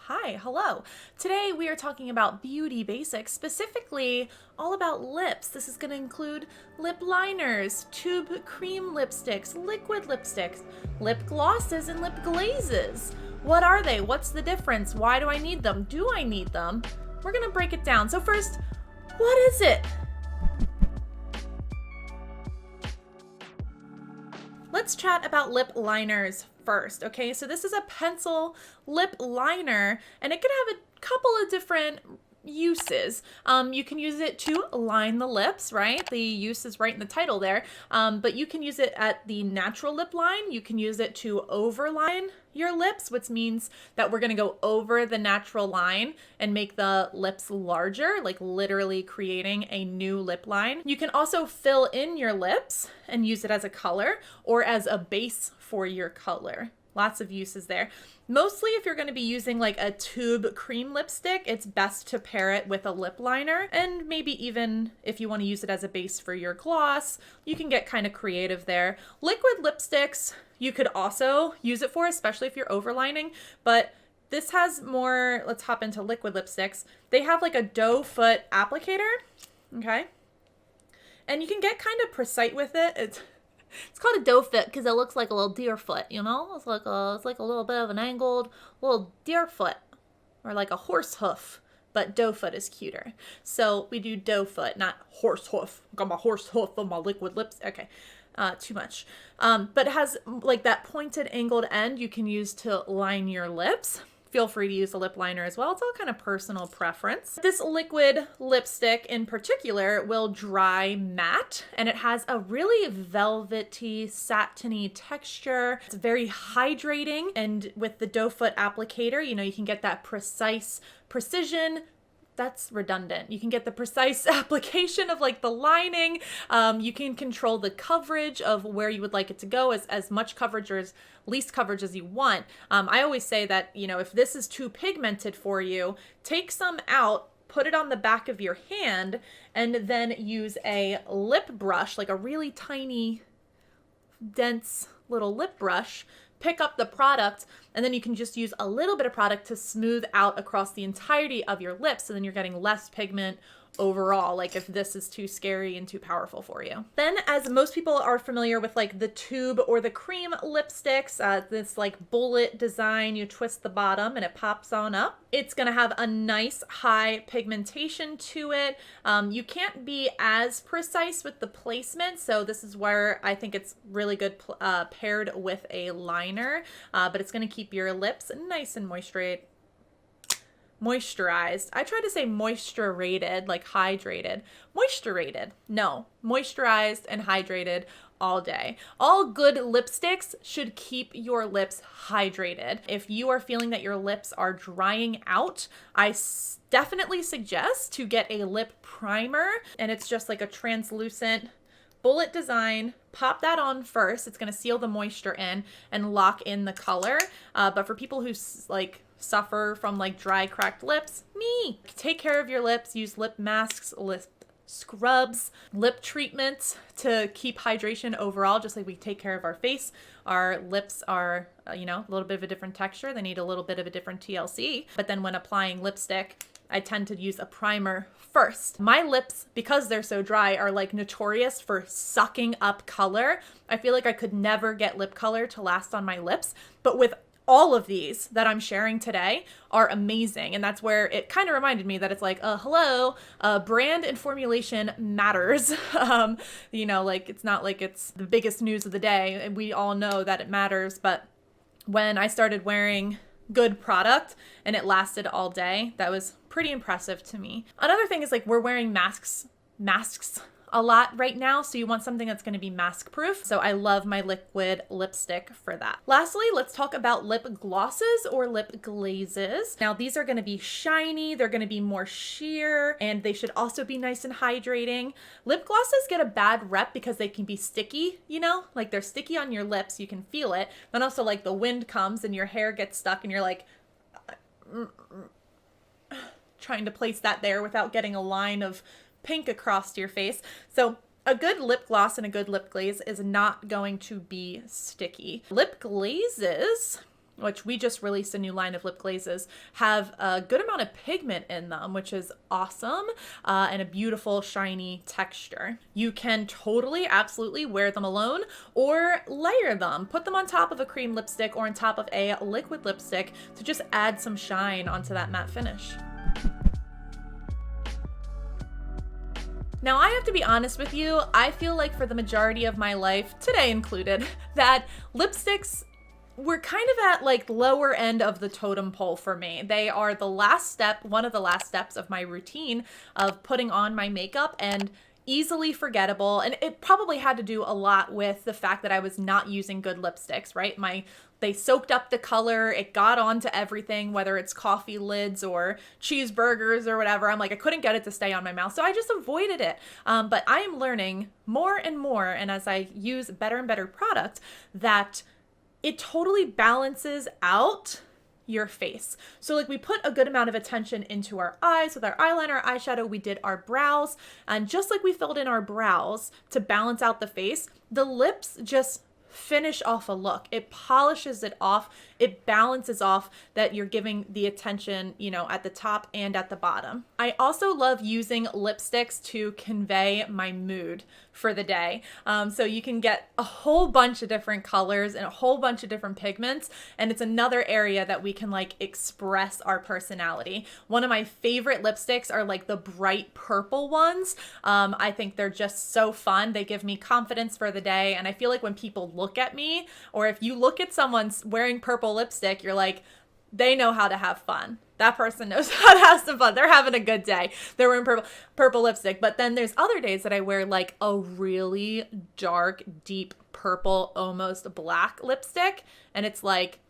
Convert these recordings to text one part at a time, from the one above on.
Hi, hello. Today we are talking about beauty basics, specifically all about lips. This is going to include lip liners, tube cream lipsticks, liquid lipsticks, lip glosses, and lip glazes. What are they? What's the difference? Why do I need them? Do I need them? We're going to break it down. So first, what is it? Let's chat about lip liners first, okay? So this is a pencil lip liner, and it can have a couple of different uses. You can use it to line the lips, right? The use is right in the title there. But you can use it at the natural lip line. You can use it to overline your lips, which means that we're gonna go over the natural line and make the lips larger, like literally creating a new lip line. You can also fill in your lips and use it as a color or as a base for your color. Lots of uses there. Mostly if you're going to be using like a tube cream lipstick, it's best to pair it with a lip liner. And maybe even if you want to use it as a base for your gloss, you can get kind of creative there. Liquid lipsticks, you could also use it for, especially if you're overlining, but this has more, let's hop into liquid lipsticks. They have like a doe foot applicator, okay? And you can get kind of precise with it. It's called a doe foot because it looks like a little deer foot, you know? It's like a little bit of an angled little deer foot or like a horse hoof, but doe foot is cuter. So we do doe foot, not horse hoof. Got my horse hoof on my liquid lips. Okay, too much. But it has like that pointed angled end you can use to line your lips. Feel free to use a lip liner as well. It's all kind of personal preference. This liquid lipstick in particular will dry matte, and it has a really velvety, satiny texture. It's very hydrating, and with the doe foot applicator, you know, you can get that precision. That's redundant. You can get the precise application of like the lining. You can control the coverage of where you would like it to go, as much coverage or as least coverage as you want. I always say that, you know, if this is too pigmented for you, take some out, put it on the back of your hand, and then use a lip brush, like a really tiny, dense little lip brush. Pick up the product, and then you can just use a little bit of product to smooth out across the entirety of your lips, so then you're getting less pigment overall, like if this is too scary and too powerful for you. Then, as most people are familiar with like the tube or the cream lipsticks, this like bullet design, you twist the bottom and it pops on up. It's gonna have a nice high pigmentation to it. You can't be as precise with the placement, so this is where I think it's really good paired with a liner, but it's gonna keep your lips nice and moisturized. I tried to say moisturated, like hydrated. Moisturated. No, moisturized and hydrated all day. All good lipsticks should keep your lips hydrated. If you are feeling that your lips are drying out, I definitely suggest to get a lip primer, and it's just like a translucent bullet design. Pop that on first. It's going to seal the moisture in and lock in the color. But for people who like suffer from like dry, cracked lips, take care of your lips. Use lip masks, lip scrubs, lip treatments to keep hydration overall, just like we take care of our face. Our lips are, you know, a little bit of a different texture. They need a little bit of a different TLC. But then when applying lipstick, I tend to use a primer first. My lips, because they're so dry, are like notorious for sucking up color. I feel like I could never get lip color to last on my lips, but with all of these that I'm sharing today are amazing. And that's where it kind of reminded me that it's like, hello, brand and formulation matters. You know, like it's not like it's the biggest news of the day, and we all know that it matters. But when I started wearing good product and it lasted all day, that was pretty impressive to me. Another thing is like we're wearing masks a lot right now, so you want something that's going to be mask proof. So I love my liquid lipstick for that. Lastly, let's talk about lip glosses or lip glazes. Now these are going to be shiny, they're going to be more sheer, and they should also be nice and hydrating. Lip glosses get a bad rep because they can be sticky, you know, like they're sticky on your lips, you can feel it. Then also like the wind comes and your hair gets stuck and you're like trying to place that there without getting a line of pink across your face. So a good lip gloss and a good lip glaze is not going to be sticky. Lip glazes which we just released a new line of lip glazes, have a good amount of pigment in them, which is awesome, and a beautiful shiny texture. You can totally, absolutely wear them alone or layer them. Put them on top of a cream lipstick or on top of a liquid lipstick to just add some shine onto that matte finish. Now, I have to be honest with you, I feel like for the majority of my life, today included, that lipsticks were kind of at like lower end of the totem pole for me. They are the last step, one of the last steps of my routine of putting on my makeup, and easily forgettable. And it probably had to do a lot with the fact that I was not using good lipsticks, right? They soaked up the color, it got onto everything, whether it's coffee lids or cheeseburgers or whatever. I'm like, I couldn't get it to stay on my mouth, so I just avoided it. But I am learning more and more, and as I use better and better products, that it totally balances out your face. So like we put a good amount of attention into our eyes with our eyeliner, eyeshadow, we did our brows, and just like we filled in our brows to balance out the face, the lips just finish off a look. It polishes it off. It balances off that you're giving the attention, you know, at the top and at the bottom. I also love using lipsticks to convey my mood for the day. So you can get a whole bunch of different colors and a whole bunch of different pigments, and it's another area that we can like express our personality. One of my favorite lipsticks are like the bright purple ones. I think they're just so fun. They give me confidence for the day, and I feel like when people look at me, or if you look at someone wearing purple lipstick, you're like, they know how to have fun. That person knows how to have some fun. They're having a good day. They're wearing purple lipstick. But then there's other days that I wear like a really dark, deep purple, almost black lipstick. And it's like,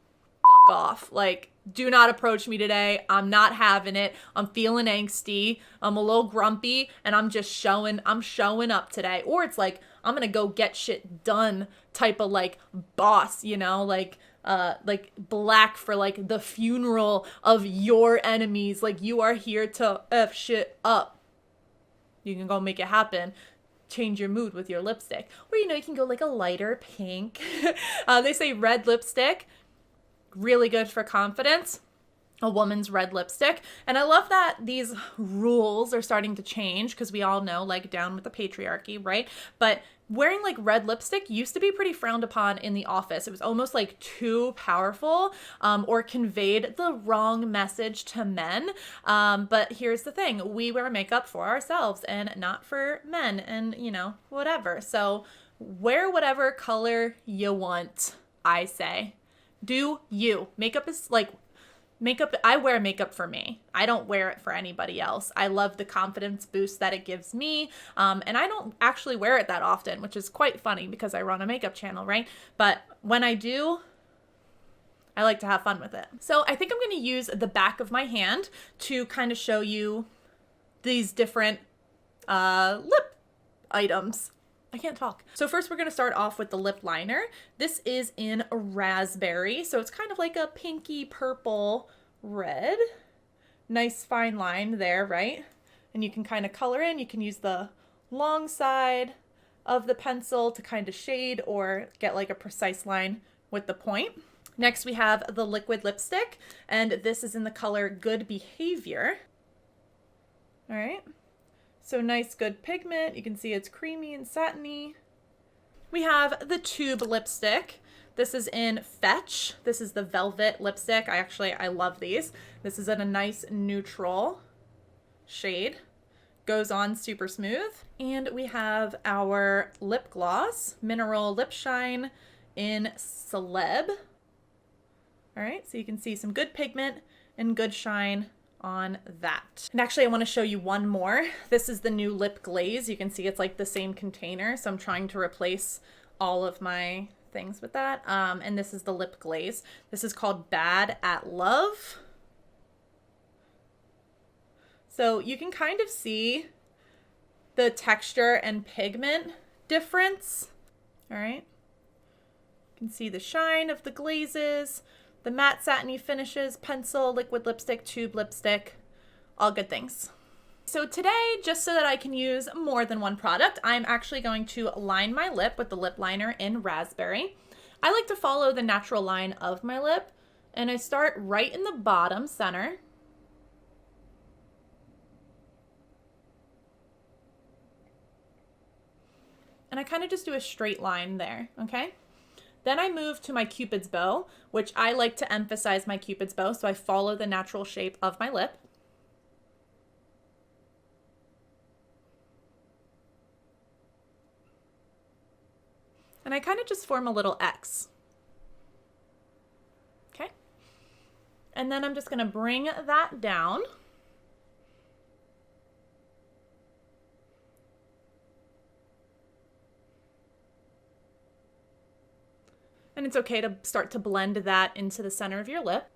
fuck off. Like, do not approach me today. I'm not having it. I'm feeling angsty. I'm a little grumpy, and I'm showing up today. Or it's like, I'm going to go get shit done type of like boss, you know, like black for like the funeral of your enemies. Like, you are here to F shit up. You can go make it happen. Change your mood with your lipstick. Or, you know, you can go like a lighter pink. They say red lipstick, really good for confidence. A woman's red lipstick. And I love that these rules are starting to change, because we all know, like, down with the patriarchy, right? But wearing like red lipstick used to be pretty frowned upon in the office. It was almost like too powerful, or conveyed the wrong message to men. But here's the thing, we wear makeup for ourselves and not for men, and you know, whatever. So wear whatever color you want, I say. Do you. Makeup is like, I wear makeup for me. I don't wear it for anybody else. I love the confidence boost that it gives me. And I don't actually wear it that often, which is quite funny because I run a makeup channel, right? But when I do, I like to have fun with it. So I think I'm going to use the back of my hand to kind of show you these different lip items. I can't talk. So first we're going to start off with the lip liner. This is in raspberry. So it's kind of like a pinky purple red. Nice fine line there, right? And you can kind of color in. You can use the long side of the pencil to kind of shade or get like a precise line with the point. Next we have the liquid lipstick, and this is in the color Good Behavior. All right. So nice, good pigment. You can see it's creamy and satiny. We have the tube lipstick. This is in Fetch. This is the velvet lipstick. I love these. This is in a nice neutral shade. Goes on super smooth. And we have our lip gloss, Mineral Lip Shine in Celeb. All right, so you can see some good pigment and good shine on that. And actually I want to show you one more. This is the new lip glaze. You can see it's like the same container, so I'm trying to replace all of my things with that. And this is the lip glaze. This is called Bad at Love. So you can kind of see the texture and pigment difference. All right. You can see the shine of the glazes, the matte satiny finishes, pencil, liquid lipstick, tube lipstick, all good things. So today, just so that I can use more than one product, I'm actually going to line my lip with the lip liner in raspberry. I like to follow the natural line of my lip And I start right in the bottom center. And I kind of just do a straight line there, okay? Then I move to my Cupid's bow, which I like to emphasize my Cupid's bow, so I follow the natural shape of my lip. And I kind of just form a little X. Okay? And then I'm just going to bring that down. And it's okay to start to blend that into the center of your lip.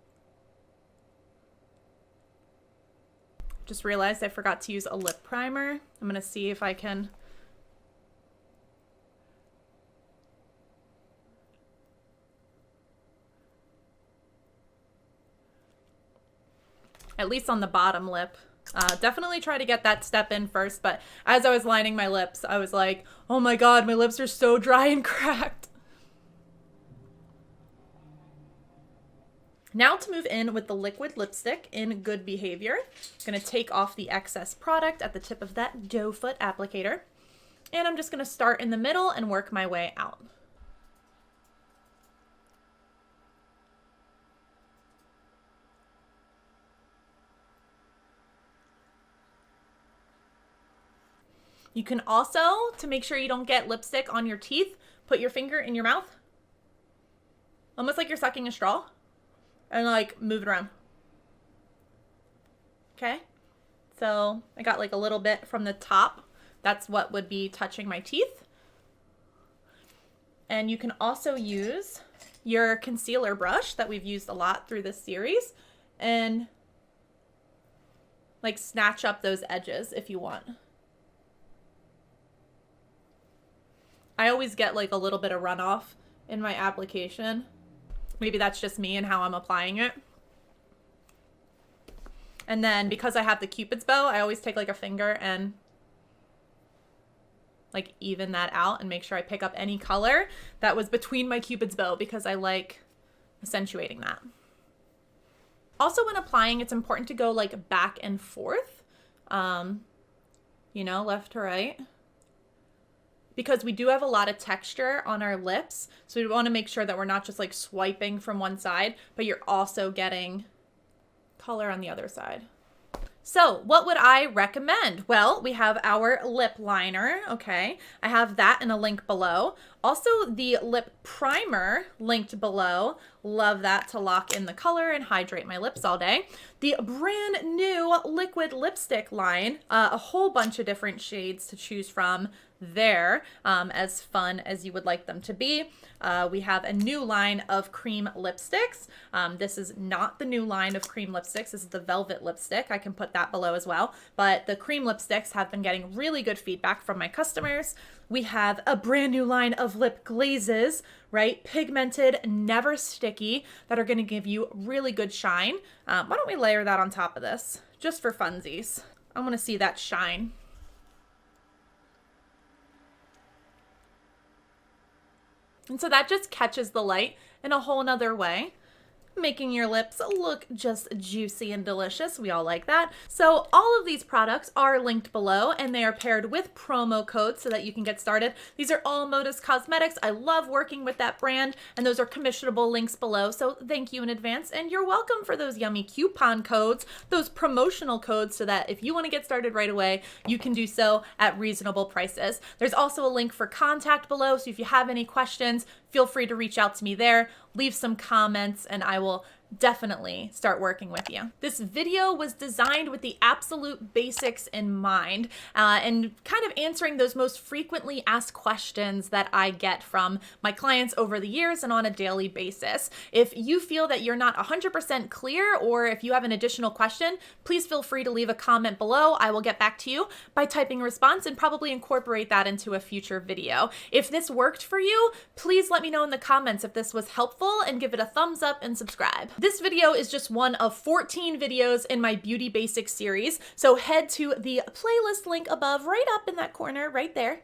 Just realized I forgot to use a lip primer. I'm going to see if I can at least on the bottom lip. Definitely try to get that step in first, but as I was lining my lips, I was like, oh my God, my lips are so dry and cracked. Now to move in with the liquid lipstick in Good Behavior. I'm going to take off the excess product at the tip of that doe foot applicator. And I'm just going to start in the middle and work my way out. You can also, to make sure you don't get lipstick on your teeth, put your finger in your mouth. Almost like you're sucking a straw. And like move it around. Okay? So I got like a little bit from the top. That's what would be touching my teeth. And you can also use your concealer brush that we've used a lot through this series and like snatch up those edges if you want. I always get like a little bit of runoff in my application. Maybe that's just me and how I'm applying it. And then because I have the Cupid's bow, I always take like a finger and like even that out and make sure I pick up any color that was between my Cupid's bow because I like accentuating that. Also, when applying, it's important to go like back and forth, you know, left to right. Because we do have a lot of texture on our lips. So we want to make sure that we're not just like swiping from one side, but you're also getting color on the other side. So what would I recommend? Well, we have our lip liner, okay? I have that in a link below. Also the lip primer linked below. Love that to lock in the color and hydrate my lips all day. The brand new liquid lipstick line, a whole bunch of different shades to choose from there, as fun as you would like them to be. We have a new line of cream lipsticks. This is not the new line of cream lipsticks. This is the velvet lipstick. I can put that below as well. But the cream lipsticks have been getting really good feedback from my customers. We have a brand new line of lip glazes, right? Pigmented, never sticky, that are going to give you really good shine. Why don't we layer that on top of this just for funsies? I want to see that shine. And so that just catches the light in a whole nother way, making your lips look just juicy and delicious. We all like that. So all of these products are linked below and they are paired with promo codes so that you can get started. These are all Modus Cosmetics. I love working with that brand and those are commissionable links below. So thank you in advance and you're welcome for those yummy coupon codes, those promotional codes so that if you want to get started right away, you can do so at reasonable prices. There's also a link for contact below. So if you have any questions, feel free to reach out to me there, leave some comments, and I will definitely start working with you. This video was designed with the absolute basics in mind and kind of answering those most frequently asked questions that I get from my clients over the years and on a daily basis. If you feel that you're not 100% clear or if you have an additional question, please feel free to leave a comment below. I will get back to you by typing a response and probably incorporate that into a future video. If this worked for you, please let me know in the comments if this was helpful and give it a thumbs up and subscribe. This video is just one of 14 videos in my Beauty Basics series, so head to the playlist link above, right up in that corner, right there.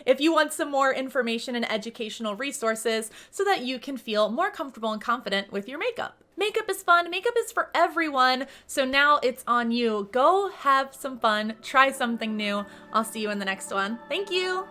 if you want some more information and educational resources so that you can feel more comfortable and confident with your makeup. Makeup is fun. Makeup is for everyone. So now it's on you. Go have some fun. Try something new. I'll see you in the next one. Thank you.